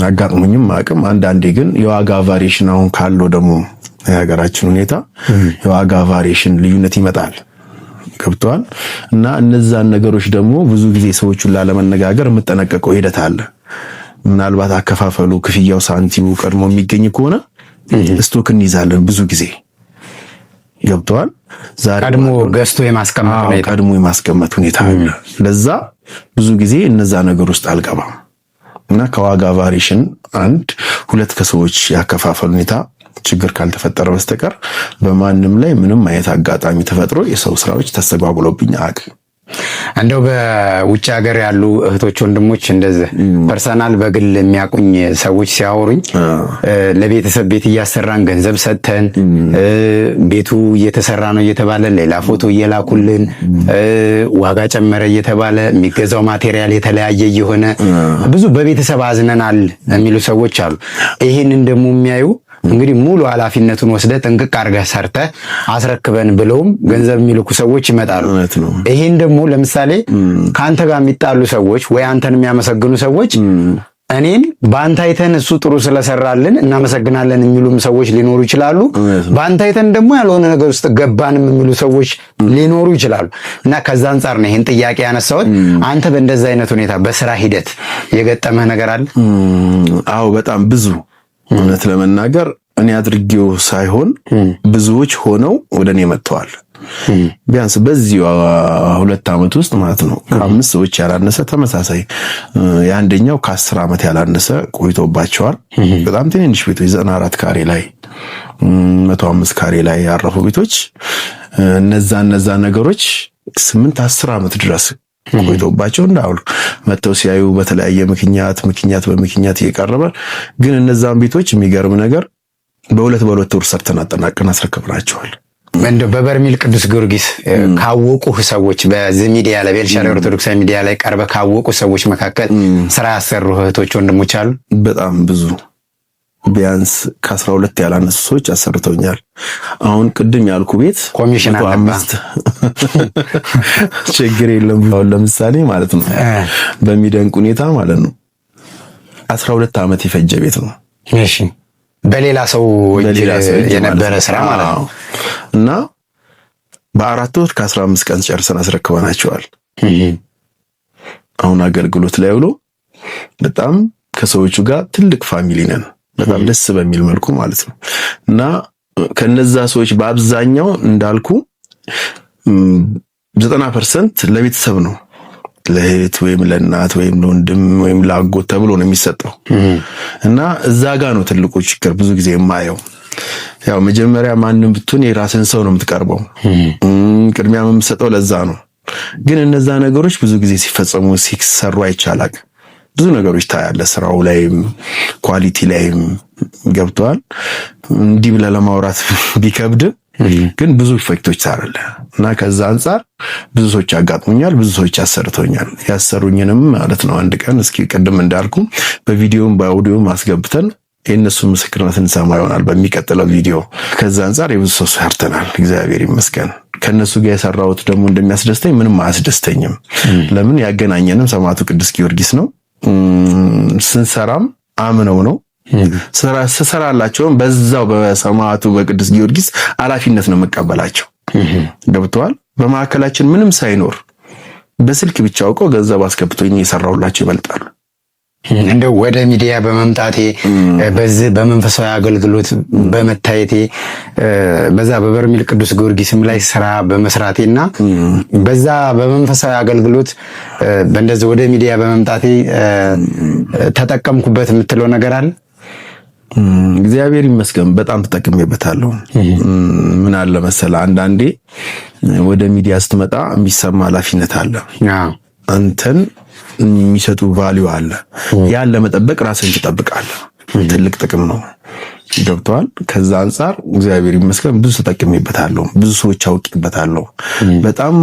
አጋጥሞኝም አቅም አንዳንዴ ግን የዋጋ ቫሪዬሽን አሁን ካለው ደግሞ የሀገራችን ሁኔታ የዋጋ ቫሪዬሽን ልዩነት ይመጣል። ገብቷል። እና እነዛን ነገሮች ደግሞ ብዙ ጊዜ ሰዎችን ላለመነጋገር የምጠነቀቀው ሂደት አለ። ምናልባት አከፋፈሉ ክፍያው ሳንቲሙ ቀድሞ የሚገኝ ከሆነ ስቶክ እንይዛለን ብዙ ጊዜ። ገብቷል። ዛሬ ቀድሞ ገዝቶ የማስቀመጥ ሁኔታ አለ። ለዛ ብዙ ጊዜ እነዛ ነገር ውስጥ አልገባም እና ከዋጋ ቫሪዬሽን አንድ ሁለት ከሰዎች ያከፋፈል ሁኔታ ችግር ካልተፈጠረ በስተቀር በማንም ላይ ምንም አይነት አጋጣሚ ተፈጥሮ የሰው ስራዎች ተስተጓጉሎብኝ አያውቅም። እንደው በውጭ ሀገር ያሉ እህቶች ወንድሞች እንደዚህ ፐርሰናል በግል የሚያቁኝ ሰዎች ሲያወሩኝ ለቤተሰብ ቤት እያሰራን ገንዘብ ሰጥተን ቤቱ እየተሰራ ነው እየተባለ ሌላ ፎቶ እየላኩልን ዋጋ ጨመረ እየተባለ የሚገዛው ማቴሪያል የተለያየ እየሆነ ብዙ በቤተሰብ አዝነናል የሚሉ ሰዎች አሉ። ይሄንን ደግሞ የሚያዩ እንግዲህ ሙሉ ኃላፊነቱን ወስደህ ጥንቅቅ አድርገህ ሰርተህ አስረክበን ብለውም ገንዘብ የሚልኩ ሰዎች ይመጣሉ። ይሄን ደግሞ ለምሳሌ ካንተ ጋር የሚጣሉ ሰዎች ወይ አንተን የሚያመሰግኑ ሰዎች እኔን በአንተ አይተን እሱ ጥሩ ስለሰራልን እናመሰግናለን የሚሉም ሰዎች ሊኖሩ ይችላሉ። በአንተ አይተን ደግሞ ያልሆነ ነገር ውስጥ ገባንም የሚሉ ሰዎች ሊኖሩ ይችላሉ። እና ከዛ አንጻር ነው ይሄን ጥያቄ ያነሳሁት። አንተ በእንደዛ አይነት ሁኔታ በስራ ሂደት የገጠመህ ነገር አለ? አዎ በጣም ብዙ። እውነት ለመናገር እኔ አድርጌው ሳይሆን ብዙዎች ሆነው ወደኔ መጥተዋል። ቢያንስ በዚህ 2 ዓመት ውስጥ ማለት ነው ከ5 ሰዎች ያላነሰ ተመሳሳይ የአንደኛው ከ10 ዓመት ያላነሰ ቆይቶባቸዋል። በጣም ትንንሽ ቤቶች 94 ካሬ ላይ 105 ካሬ ላይ ያረፉ ቤቶች እነዛ ነገሮች 8-10 ዓመት ድረስ ቆይቶባቸው እንዳውሉ መተው ሲያዩ በተለያየ ምክንያት እየቀረበ ግን እነዛን ቤቶች የሚገርም ነገር በሁለት ወር ሰርተን አጠናቀን አስረክብናቸዋል። እንደው በበርሜል ቅዱስ ጊዮርጊስ ካወቁ ሰዎች በዚህ ሚዲያ ላይ በኤልሻዳይ ኦርቶዶክሳዊ ሚዲያ ላይ ቀርበ ካወቁ ሰዎች መካከል ስራ ያሰሩ እህቶች ወንድሞች አሉ? በጣም ብዙ ቢያንስ ከ12 ያላነሱ ሰዎች አሰርተውኛል። አሁን ቅድም ያልኩ ቤት ኮሚሽን አለበት ችግር የለም። አሁን ለምሳሌ ማለት ነው በሚደንቅ ሁኔታ ማለት ነው 12 ዓመት የፈጀ ቤት ነው። እሺ በሌላ ሰው የነበረ ስራ ማለት ነው እና በ4 ወር ከ15 ቀን ጨርሰን አስረክበናቸዋል። አሁን አገልግሎት ላይ ውሎ በጣም ከሰዎቹ ጋር ትልቅ ፋሚሊ ነን። በጣም ደስ በሚል መልኩ ማለት ነው። እና ከነዛ ሰዎች በአብዛኛው እንዳልኩ 90% ለቤተሰብ ነው። ለእህት ወይም ለእናት ወይም ለወንድም ወይም ለአጎት ተብሎ ነው የሚሰጠው። እና እዛ ጋር ነው ትልቁ ችግር ብዙ ጊዜ የማየው። ያው መጀመሪያ ማንንም ብትሆን የራስን ሰው ነው የምትቀርበው። ቅድሚያ የምትሰጠው ለዛ ነው። ግን እነዛ ነገሮች ብዙ ጊዜ ሲፈጸሙ ሲሰሩ አይቻላል። ብዙ ነገሮች ታያለ። ስራው ላይም ኳሊቲ ላይም ገብቷል። እንዲህ ብለህ ለማውራት ቢከብድም ግን ብዙ ኢፌክቶች ታያለ። እና ከዛ አንፃር ብዙ ሰዎች ያጋጥሙኛል፣ ብዙ ሰዎች ያሰርተውኛል። ያሰሩኝንም ማለት ነው አንድ ቀን እስኪ ቅድም እንዳልኩ በቪዲዮም በአውዲዮም አስገብተን የእነሱ ምስክርነት እንሰማ ይሆናል በሚቀጥለው ቪዲዮ። ከዛ አንፃር የብዙ ሰው ሰርተናል፣ እግዚአብሔር ይመስገን። ከነሱ ጋር የሰራሁት ደግሞ እንደሚያስደስተኝ ምንም አያስደስተኝም። ለምን ያገናኘንም ሰማዕቱ ቅዱስ ጊዮርጊስ ነው። ስንሰራም አምነው ነው ስሰራላቸውም በዛው በሰማዕቱ በቅዱስ ጊዮርጊስ ኃላፊነት ነው መቀበላቸው። ገብተዋል። በማዕከላችን ምንም ሳይኖር በስልክ ብቻ አውቀው ገንዘብ አስገብቶኝ የሰራውላቸው ይበልጣሉ። እንደው ወደ ሚዲያ በመምጣቴ በዚህ በመንፈሳዊ አገልግሎት በመታየቴ በዛ በበርሜል ቅዱስ ጊዮርጊስም ላይ ስራ በመስራቴና በዛ በመንፈሳዊ አገልግሎት በእንደዚህ ወደ ሚዲያ በመምጣቴ ተጠቀምኩበት የምትለው ነገር አለ? እግዚአብሔር ይመስገን በጣም ተጠቅሜበታለሁ። ምን አለ መሰለህ አንዳንዴ ወደ ሚዲያ ስትመጣ የሚሰማ ኃላፊነት አለ። አንተን የሚሰጡ ቫልዩ አለ። ያን ለመጠበቅ ራስን ትጠብቃለህ። ትልቅ ጥቅም ነው። ገብቷል። ከዛ አንፃር እግዚአብሔር ይመስገን ብዙ ተጠቅሜበታለሁ፣ ብዙ ሰዎች አውቄበታለሁ። በጣም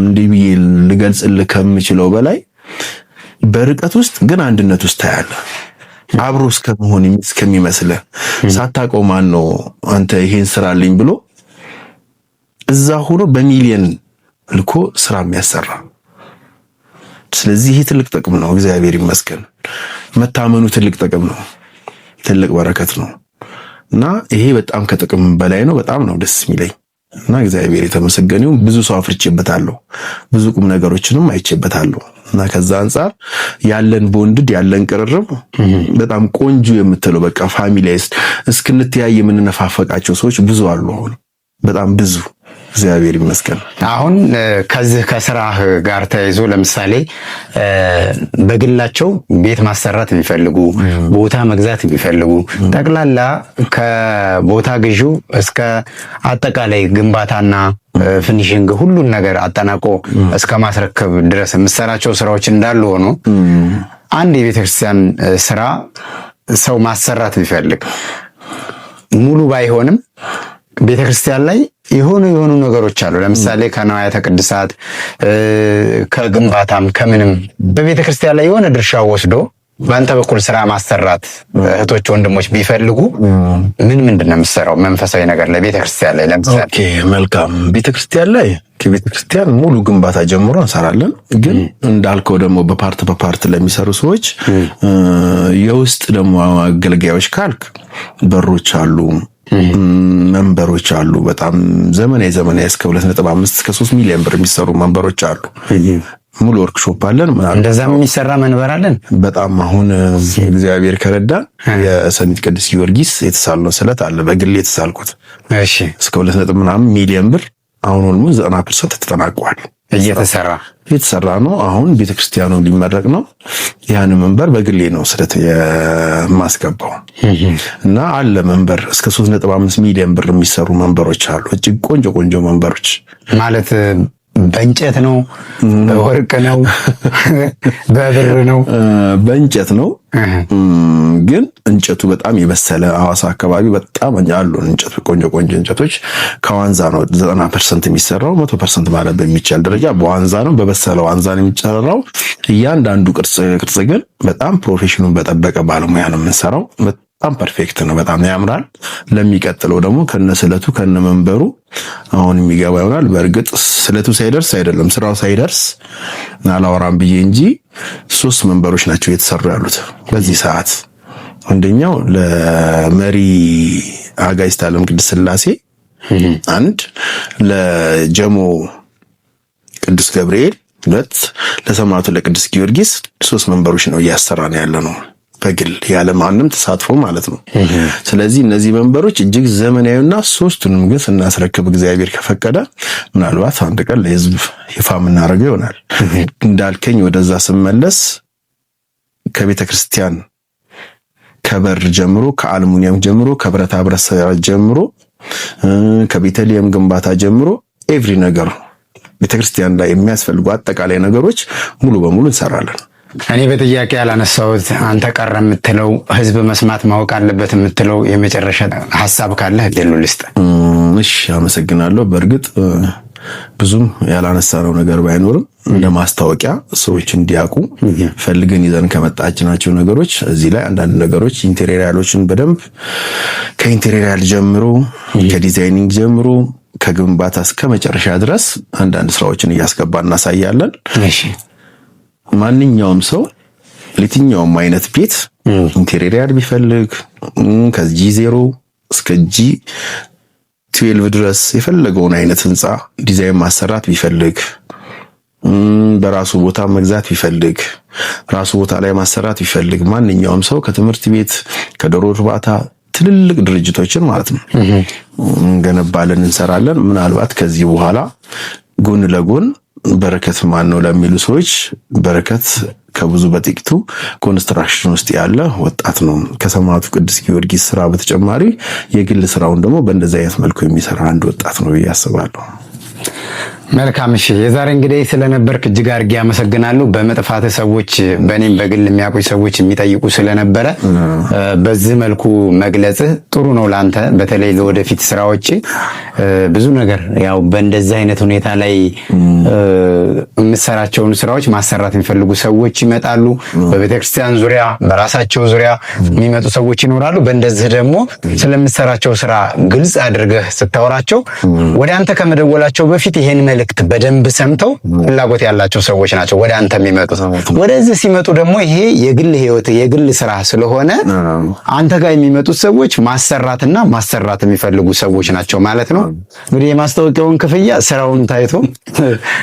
እንዲህ ብዬ ልገልጽልህ ከምችለው በላይ በርቀት ውስጥ ግን አንድነት ውስጥ ታያለህ። አብሮ እስከመሆን እስከሚመስልህ ሳታውቀው ማን ነው አንተ ይሄን ስራልኝ ብሎ እዛ ሆኖ በሚሊየን ልኮ ስራ የሚያሰራ። ስለዚህ ይሄ ትልቅ ጥቅም ነው። እግዚአብሔር ይመስገን። መታመኑ ትልቅ ጥቅም ነው፣ ትልቅ በረከት ነው። እና ይሄ በጣም ከጥቅም በላይ ነው። በጣም ነው ደስ የሚለኝ እና እግዚአብሔር የተመሰገነው። ብዙ ሰው አፍርቼበታለሁ፣ ብዙ ቁም ነገሮችንም አይቼበታለሁ። እና ከዛ አንፃር ያለን ቦንድድ ያለን ቅርርብ በጣም ቆንጆ የምትለው በቃ ፋሚሊያስ እስክንተያይ የምንነፋፈቃቸው ሰዎች ብዙ አሉ። አሁን በጣም ብዙ እግዚአብሔር ይመስገን። አሁን ከዚህ ከስራህ ጋር ተያይዞ ለምሳሌ በግላቸው ቤት ማሰራት የሚፈልጉ ቦታ መግዛት የሚፈልጉ ጠቅላላ ከቦታ ግዢው እስከ አጠቃላይ ግንባታና ፊኒሺንግ ሁሉን ነገር አጠናቆ እስከ ማስረከብ ድረስ የምሰራቸው ስራዎች እንዳሉ ሆኖ አንድ የቤተክርስቲያን ስራ ሰው ማሰራት ቢፈልግ ሙሉ ባይሆንም ቤተክርስቲያን ላይ የሆኑ ነገሮች አሉ። ለምሳሌ ከነዋያተ ቅድሳት ከግንባታም ከምንም በቤተክርስቲያን ላይ የሆነ ድርሻ ወስዶ በአንተ በኩል ስራ ማሰራት እህቶች ወንድሞች ቢፈልጉ ምንድን ነው የምትሰራው መንፈሳዊ ነገር ላይ ቤተክርስቲያን ላይ? ለምሳሌ ኦኬ መልካም። ቤተክርስቲያን ላይ ከቤተክርስቲያን ሙሉ ግንባታ ጀምሮ እንሰራለን። ግን እንዳልከው ደግሞ በፓርት ለሚሰሩ ሰዎች የውስጥ ደግሞ አገልጋዮች ካልክ በሮች አሉ፣ መንበሮች አሉ። በጣም ዘመናዊ እስከ 2.5 እስከ 3 ሚሊዮን ብር የሚሰሩ መንበሮች አሉ። ሙሉ ወርክሾፕ አለን። እንደዛም የሚሰራ መንበር አለን። በጣም አሁን እግዚአብሔር ከረዳ የሰሚት ቅዱስ ጊዮርጊስ የተሳልነው ስለት አለ። በግል የተሳልኩት እሺ እስከ 2.5 ሚሊዮን ብር አሁን ሁሉ 90% ተጠናቋል። እየተሰራ ነው። አሁን ቤተክርስቲያኑ ሊመረቅ ነው። ያን መንበር በግሌ ነው ስለት የማስገባው እና አለ መንበር እስከ 3.5 ሚሊዮን ብር የሚሰሩ መንበሮች አሉ። እጅግ ቆንጆ መንበሮች ማለት በእንጨት ነው? በወርቅ ነው? በብር ነው? በእንጨት ነው። ግን እንጨቱ በጣም የበሰለ ሐዋሳ አካባቢ በጣም አሉ እንጨት ቆንጆ እንጨቶች ከዋንዛ ነው 90% የሚሰራው 100% ማለት በሚቻል ደረጃ በዋንዛ ነው። በበሰለ ዋንዛ ነው የሚሰራው። እያንዳንዱ ቅርጽ ግን በጣም ፕሮፌሽኑን በጠበቀ ባለሙያ ነው የምንሰራው። በጣም ፐርፌክት ነው። በጣም ያምራል። ለሚቀጥለው ደግሞ ከነስለቱ ከነመንበሩ አሁን የሚገባ ይሆናል። በእርግጥ ስለቱ ሳይደርስ አይደለም ስራው ሳይደርስ አላወራም ብዬ እንጂ 3 መንበሮች ናቸው የተሰሩ ያሉት በዚህ ሰዓት። አንደኛው ለመሪ አጋዕዝተ ዓለም ቅድስት ሥላሴ፣ አንድ ለጀሞ ቅዱስ ገብርኤል፣ 2 ለሰማዕቱ ለቅዱስ ጊዮርጊስ 3 መንበሮች ነው እያሰራን ያለ ነው በግል ያለ ማንም ተሳትፎ ማለት ነው። ስለዚህ እነዚህ መንበሮች እጅግ ዘመናዊና 3ቱንም ግን ስናስረክብ እግዚአብሔር ከፈቀደ ምናልባት አንድ ቀን ለሕዝብ ይፋ የምናደርገው ይሆናል። እንዳልከኝ ወደዛ ስመለስ ከቤተ ክርስቲያን ከበር ጀምሮ ከአልሙኒየም ጀምሮ ከብረታ ብረት ስራ ጀምሮ ከቤተልሔም ግንባታ ጀምሮ ኤቭሪ ነገር ቤተክርስቲያን ላይ የሚያስፈልጉ አጠቃላይ ነገሮች ሙሉ በሙሉ እንሰራለን። እኔ በጥያቄ ያላነሳሁት አንተ ቀረ የምትለው ህዝብ መስማት ማወቅ አለበት የምትለው የመጨረሻ ሐሳብ ካለ እድሉ ልስጥ። እሺ፣ አመሰግናለሁ። በእርግጥ ብዙም ያላነሳነው ነገር ባይኖርም እንደ ማስታወቂያ ሰዎች እንዲያውቁ ፈልገን ይዘን ከመጣችናቸው ነገሮች እዚህ ላይ አንዳንድ ነገሮች ኢንቴሪየሮችን በደንብ ከኢንቴሪየር ጀምሮ ከዲዛይኒንግ ጀምሮ ከግንባታ እስከ መጨረሻ ድረስ አንዳንድ ስራዎችን እያስገባ እናሳያለን። እሺ፣ ማንኛውም ሰው ለየትኛውም አይነት ቤት ኢንቴሪየር ቢፈልግ ከጂ0 እስከ ጂ12 ድረስ የፈለገውን አይነት ህንጻ ዲዛይን ማሰራት ቢፈልግ በራሱ ቦታ መግዛት ቢፈልግ ራሱ ቦታ ላይ ማሰራት ቢፈልግ ማንኛውም ሰው ከትምህርት ቤት ከዶሮ እርባታ ትልልቅ ድርጅቶችን ማለት ነው እንገነባለን፣ እንሰራለን። ምናልባት ከዚህ በኋላ ጎን ለጎን በረከት ማን ነው ለሚሉ ሰዎች በረከት ከብዙ በጥቂቱ ኮንስትራክሽን ውስጥ ያለ ወጣት ነው። ከሰማዕቱ ቅዱስ ጊዮርጊስ ስራ በተጨማሪ የግል ስራውን ደግሞ በእንደዚህ አይነት መልኩ የሚሰራ አንድ ወጣት ነው ብዬ አስባለሁ። መልካም። እሺ፣ የዛሬ እንግዲህ ስለነበርክ እጅግ አድርጌ አመሰግናለሁ። በመጥፋት ሰዎች በእኔም በግል የሚያውቁ ሰዎች የሚጠይቁ ስለነበረ በዚህ መልኩ መግለጽህ ጥሩ ነው ላንተ፣ በተለይ ለወደፊት ስራዎች ብዙ ነገር ያው በእንደዚህ አይነት ሁኔታ ላይ የምትሰራቸውን ስራዎች ማሰራት የሚፈልጉ ሰዎች ይመጣሉ። በቤተክርስቲያን ዙሪያ በራሳቸው ዙሪያ የሚመጡ ሰዎች ይኖራሉ። በእንደዚህ ደግሞ ስለምትሰራቸው ስራ ግልጽ አድርገህ ስታወራቸው ወደ አንተ ከመደወላቸው በፊት ይሄን መልእክት በደንብ ሰምተው ፍላጎት ያላቸው ሰዎች ናቸው ወደ አንተ የሚመጡት። ወደዚህ ሲመጡ ደግሞ ይሄ የግል ህይወት የግል ስራ ስለሆነ አንተ ጋር የሚመጡት ሰዎች ማሰራትና ማሰራት የሚፈልጉ ሰዎች ናቸው ማለት ነው። እንግዲህ የማስታወቂያውን ክፍያ ስራውን ታይቶ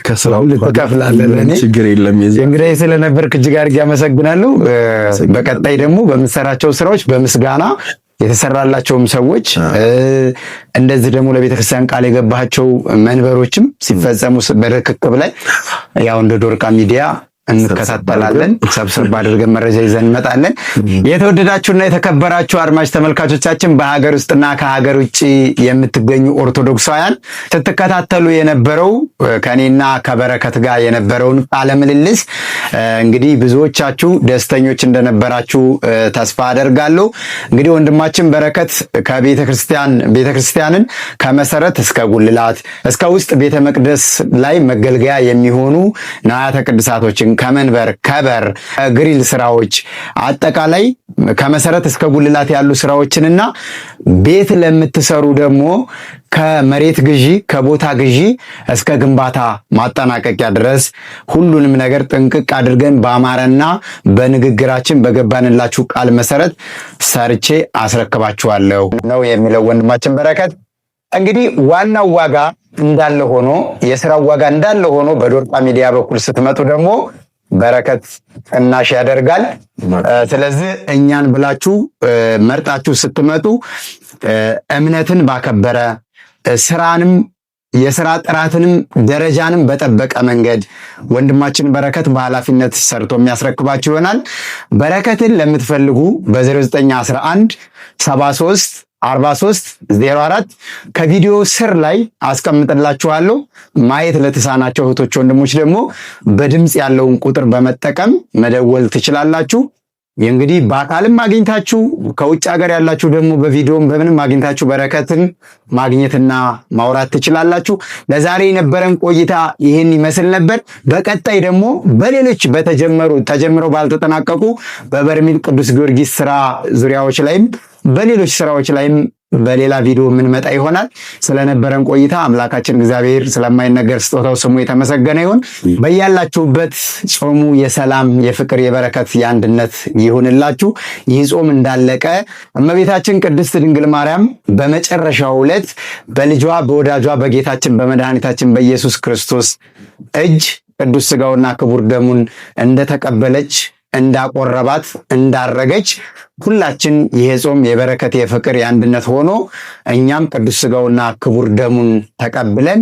ከስራው ልትከፍላለህ። ችግር የለም። እንግዲህ ስለነበርክ እጅግ አድርጌ አመሰግናለሁ። በቀጣይ ደግሞ በምትሰራቸው ስራዎች በምስጋና የተሰራላቸውም ሰዎች እንደዚህ ደግሞ ለቤተክርስቲያን ቃል የገባቸው መንበሮችም ሲፈጸሙ በርክክብ ላይ ያው እንደ ዶርቃ ሚዲያ እንከታተላለን። ሰብሰብ አድርገን መረጃ ይዘን እንመጣለን። የተወደዳችሁና የተከበራችሁ አድማጭ ተመልካቾቻችን በሀገር ውስጥና ከሀገር ውጭ የምትገኙ ኦርቶዶክሳውያን ስትከታተሉ የነበረው ከኔና ከበረከት ጋር የነበረውን ቃለ ምልልስ እንግዲህ ብዙዎቻችሁ ደስተኞች እንደነበራችሁ ተስፋ አደርጋለሁ። እንግዲህ ወንድማችን በረከት ቤተክርስቲያንን ከመሰረት እስከ ጉልላት እስከ ውስጥ ቤተ መቅደስ ላይ መገልገያ የሚሆኑ ንዋያተ ቅድሳቶችን ከመንበር ከበር ግሪል ስራዎች አጠቃላይ ከመሰረት እስከ ጉልላት ያሉ ስራዎችንና ቤት ለምትሰሩ ደግሞ ከመሬት ግዢ ከቦታ ግዢ እስከ ግንባታ ማጠናቀቂያ ድረስ ሁሉንም ነገር ጥንቅቅ አድርገን በአማረና በንግግራችን በገባንላችሁ ቃል መሰረት ሰርቼ አስረክባችኋለሁ ነው የሚለው ወንድማችን በረከት። እንግዲህ ዋናው ዋጋ እንዳለ ሆኖ የስራው ዋጋ እንዳለ ሆኖ በዶርቃ ሚዲያ በኩል ስትመጡ ደግሞ በረከት ቅናሽ ያደርጋል። ስለዚህ እኛን ብላችሁ መርጣችሁ ስትመጡ እምነትን ባከበረ ስራንም የስራ ጥራትንም ደረጃንም በጠበቀ መንገድ ወንድማችን በረከት በኃላፊነት ሰርቶ የሚያስረክባችሁ ይሆናል። በረከትን ለምትፈልጉ በ0911 73 4304 ከቪዲዮ ስር ላይ አስቀምጥላችኋለሁ። ማየት ለተሳናቸው እህቶች ወንድሞች ደግሞ በድምጽ ያለውን ቁጥር በመጠቀም መደወል ትችላላችሁ። እንግዲህ በአካልም አግኝታችሁ ከውጭ ሀገር ያላችሁ ደግሞ በቪዲዮም በምንም አግኝታችሁ በረከትን ማግኘትና ማውራት ትችላላችሁ። ለዛሬ የነበረን ቆይታ ይህን ይመስል ነበር። በቀጣይ ደግሞ በሌሎች ተጀምረው ባልተጠናቀቁ በበርሜል ቅዱስ ጊዮርጊስ ስራ ዙሪያዎች ላይም በሌሎች ስራዎች ላይም በሌላ ቪዲዮ የምንመጣ ይሆናል። ስለነበረን ቆይታ አምላካችን እግዚአብሔር ስለማይነገር ስጦታው ስሙ የተመሰገነ ይሁን። በያላችሁበት ጾሙ የሰላም፣ የፍቅር፣ የበረከት፣ የአንድነት ይሁንላችሁ። ይህ ጾም እንዳለቀ እመቤታችን ቅድስት ድንግል ማርያም በመጨረሻው ዕለት በልጇ በወዳጇ በጌታችን በመድኃኒታችን በኢየሱስ ክርስቶስ እጅ ቅዱስ ሥጋውና ክቡር ደሙን እንደተቀበለች እንዳቆረባት እንዳረገች ሁላችን ይሄ ጾም የበረከት የፍቅር የአንድነት ሆኖ እኛም ቅዱስ ሥጋውና ክቡር ደሙን ተቀብለን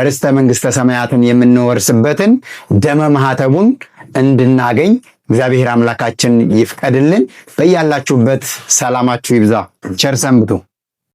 ርስተ መንግሥተ ሰማያትን የምንወርስበትን ደመ ማኅተቡን እንድናገኝ እግዚአብሔር አምላካችን ይፍቀድልን። በያላችሁበት ሰላማችሁ ይብዛ። ቸር ሰንብቱ።